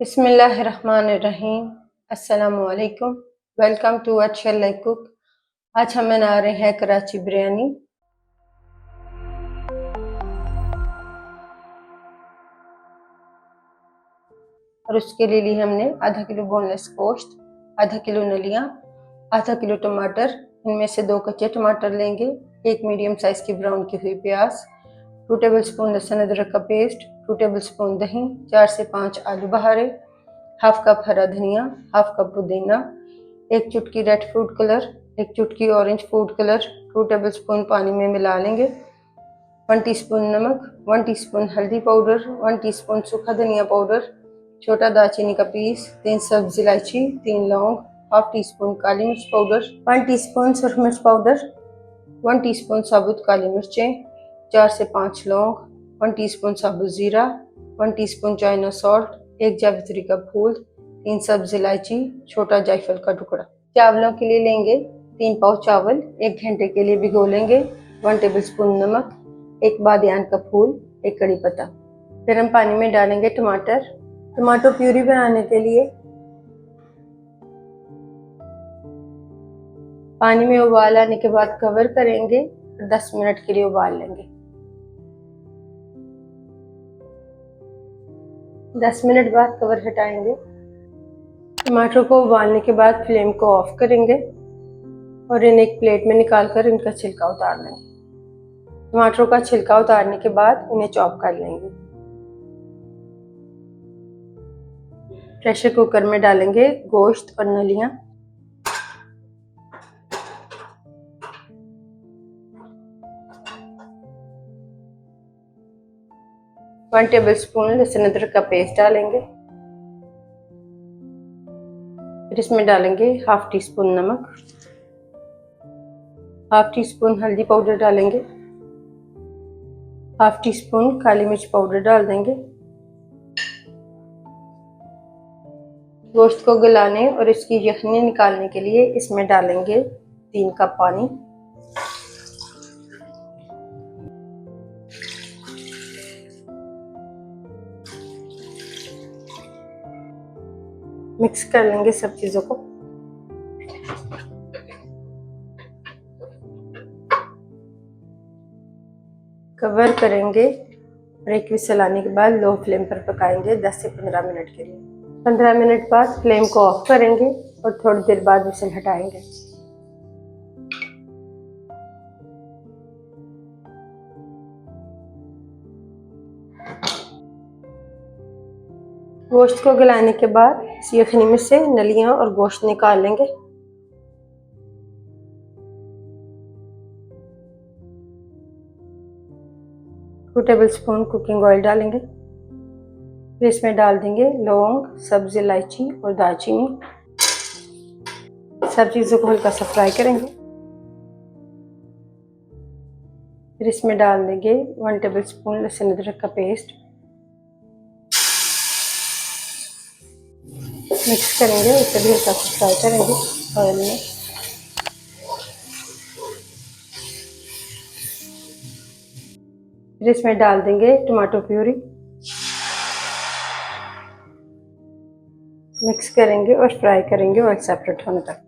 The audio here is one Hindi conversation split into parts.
बिस्मिल्लाहिर्रहमानिर्रहीम। अस्सलामुअलैकुम। वेलकम टू अच्छा लाइक कुक। आज हम बना रहे हैं कराची बिरयानी। और उसके लिए ली हमने आधा किलो बोनलेस गोश्त, आधा किलो नलियाँ, आधा किलो टमाटर, इनमें से 2 कच्चे टमाटर लेंगे, 1 मीडियम साइज़ की ब्राउन की हुई प्याज, 2 टेबलस्पून लहसुन अदरक का पेस्ट, 2 टेबलस्पून दही, 4 से 5 आलू बहारे, हाफ कप हरा धनिया, हाफ कप पुदीना, 1 चुटकी रेड फूड कलर, 1 चुटकी ऑरेंज फूड कलर, 2 टेबलस्पून पानी में मिला लेंगे, 1 टीस्पून नमक, 1 टीस्पून हल्दी पाउडर, 1 टीस्पून सूखा धनिया पाउडर, छोटा दालचीनी का पीस, 3 सब्ज इलायची, 3 लौंग, हाफ टी स्पून काली मिर्च पाउडर, 1 टीस्पून सुरख मिर्च पाउडर, 1 टीस्पून साबुत काली मिर्चें, 4 से 5 लौंग, 1 टीस्पून साबुत ज़ीरा, 1 टीस्पून चाइना सॉल्ट, 1 जावित्री का फूल, 3 सब्ज इलायची, छोटा जायफल का टुकड़ा। चावलों के लिए लेंगे 3 पाव चावल, 1 घंटे के लिए भिगो लेंगे, 1 टेबलस्पून नमक, 1 बादियान का फूल, 1 कड़ी पत्ता। फिर हम पानी में डालेंगे टमाटो प्यूरी बनाने के लिए पानी में उबाल आने के बाद कवर करेंगे और 10 मिनट के लिए उबाल लेंगे। 10 मिनट बाद कवर हटाएंगे। टमाटर को उबालने के बाद फ्लेम को ऑफ करेंगे और इन्हें एक प्लेट में निकालकर इनका छिलका उतार लेंगे। टमाटरों का छिलका उतारने के बाद इन्हें चॉप कर लेंगे। प्रेशर कुकर में डालेंगे गोश्त और नलियाँ। वन टेबलस्पून लहसुन अदरक का पेस्ट डालेंगे। फिर इसमें डालेंगे हाफ टी स्पून नमक, हाफ टी स्पून हल्दी पाउडर डालेंगे, हाफ टी स्पून काली मिर्च पाउडर डाल देंगे। गोश्त को गलाने और इसकी यखनी निकालने के लिए इसमें डालेंगे 3 कप पानी। मिक्स कर लेंगे सब चीज़ों को। कवर करेंगे और एक विसल आने के बाद लो फ्लेम पर पकाएंगे 10 से 15 मिनट के लिए। 15 मिनट बाद फ्लेम को ऑफ करेंगे और थोड़ी देर बाद विसल हटाएंगे। गोश्त को गलाने के बाद इस यखनी में से नलियाँ और गोश्त निकाल लेंगे। टू टेबलस्पून कुकिंग ऑयल डालेंगे। फिर इसमें डाल देंगे लौंग, सब्ज इलायची और दालचीनी। सब चीज़ों को हल्का सा फ्राई करेंगे। फिर इसमें डाल देंगे 1 टेबलस्पून लहसुन अदरक का पेस्ट। मिक्स करेंगे, इसे भी हल्का सा फ्राई करेंगे ऑयल में। फिर इसमें डाल देंगे टमाटो प्यूरी। मिक्स करेंगे और फ्राई करेंगे ऑयल सेपरेट होने तक।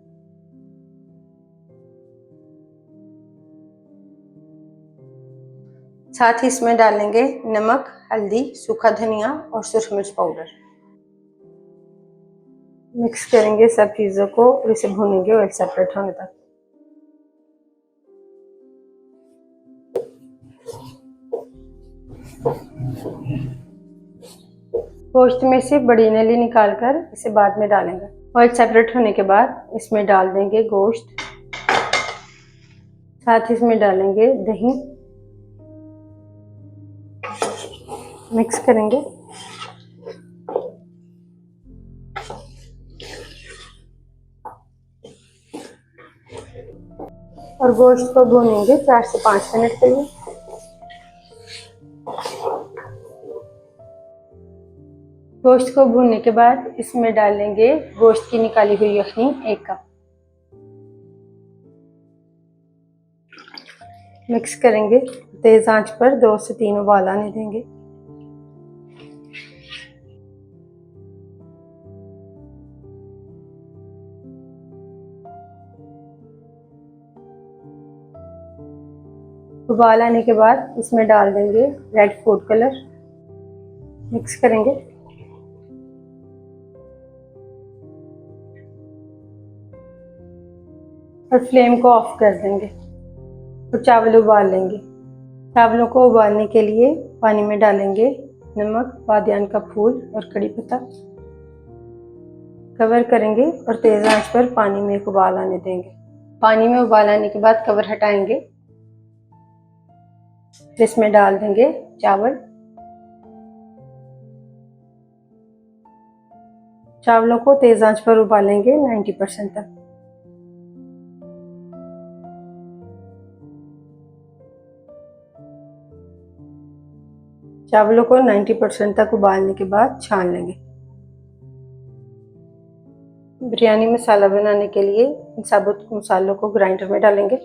साथ ही इसमें डालेंगे नमक, हल्दी, सूखा धनिया और सुरख मिर्च पाउडर। मिक्स करेंगे सब चीज़ों को और इसे भूनेंगे ऑयल सेपरेट होने तक। गोश्त में से बड़ी नली निकालकर इसे बाद में डालेंगे। ऑयल सेपरेट होने के बाद इसमें डाल देंगे गोश्त। साथ ही इसमें डालेंगे दही। मिक्स करेंगे। और गोश्त को भूनेंगे 4 से 5 मिनट के लिए। गोश्त को भूनने के बाद इसमें डालेंगे गोश्त की निकाली हुई यखनी 1 कप। मिक्स करेंगे, तेज आंच पर 2 से 3 उबाल आने देंगे। उबाल आने के बाद इसमें डाल देंगे रेड फूड कलर, मिक्स करेंगे। और फ्लेम को ऑफ कर देंगे और चावल उबाल लेंगे। चावलों को उबालने के लिए पानी में डालेंगे नमक, बादियान का फूल और कड़ी पत्ता। कवर करेंगे और तेज आंच पर पानी में एक उबाल आने देंगे। पानी में उबाल आने के बाद कवर हटाएंगे। इसमें डाल देंगे चावल। चावलों को तेज आंच पर उबालेंगे 90% तक। चावलों को 90% तक उबालने के बाद छान लेंगे। बिरयानी मसाला बनाने के लिए इन साबुत मसालों को ग्राइंडर में डालेंगे।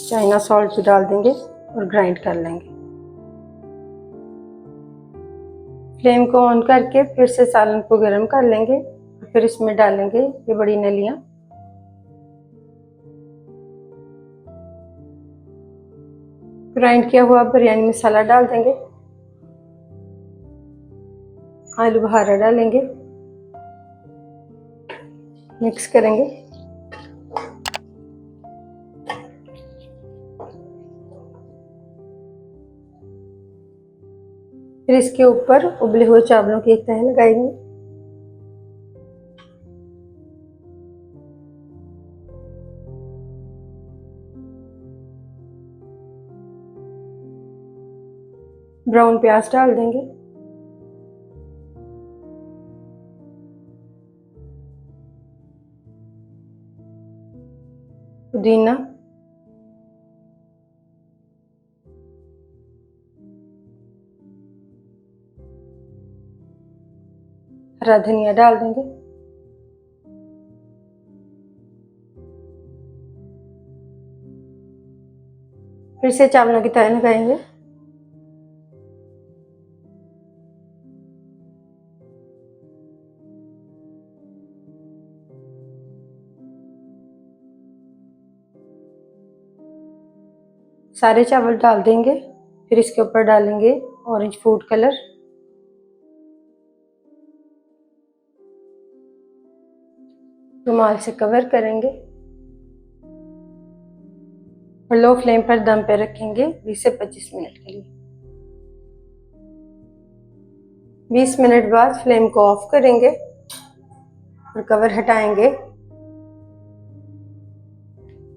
चाइना सॉल्ट भी डाल देंगे और ग्राइंड कर लेंगे। फ्लेम को ऑन करके फिर से सालन को गर्म कर लेंगे। फिर इसमें डालेंगे ये बड़ी नलियां। ग्राइंड किया हुआ बिरयानी मसाला डाल देंगे। आलू बहारा डालेंगे, मिक्स करेंगे। फिर इसके ऊपर उबले हुए चावलों की एक तह लगाएंगे। ब्राउन प्याज डाल देंगे। पुदीना, हरा धनिया डाल देंगे। फिर से चावलों की तह लगाएंगे। सारे चावल डाल देंगे। फिर इसके ऊपर डालेंगे ऑरेंज फूड कलर, रुमाल से कवर करेंगे और लो फ्लेम पर दम पे रखेंगे 20 से 25 मिनट के लिए। 20 मिनट बाद फ्लेम को ऑफ करेंगे और कवर हटाएंगे,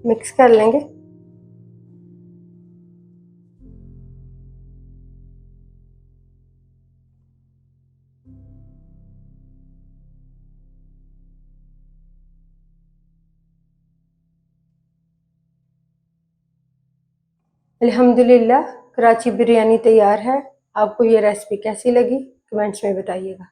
मिक्स कर लेंगे। अल्हम्दुलिल्लाह कराची बिरयानी तैयार है। आपको ये रेसिपी कैसी लगी कमेंट्स में बताइएगा।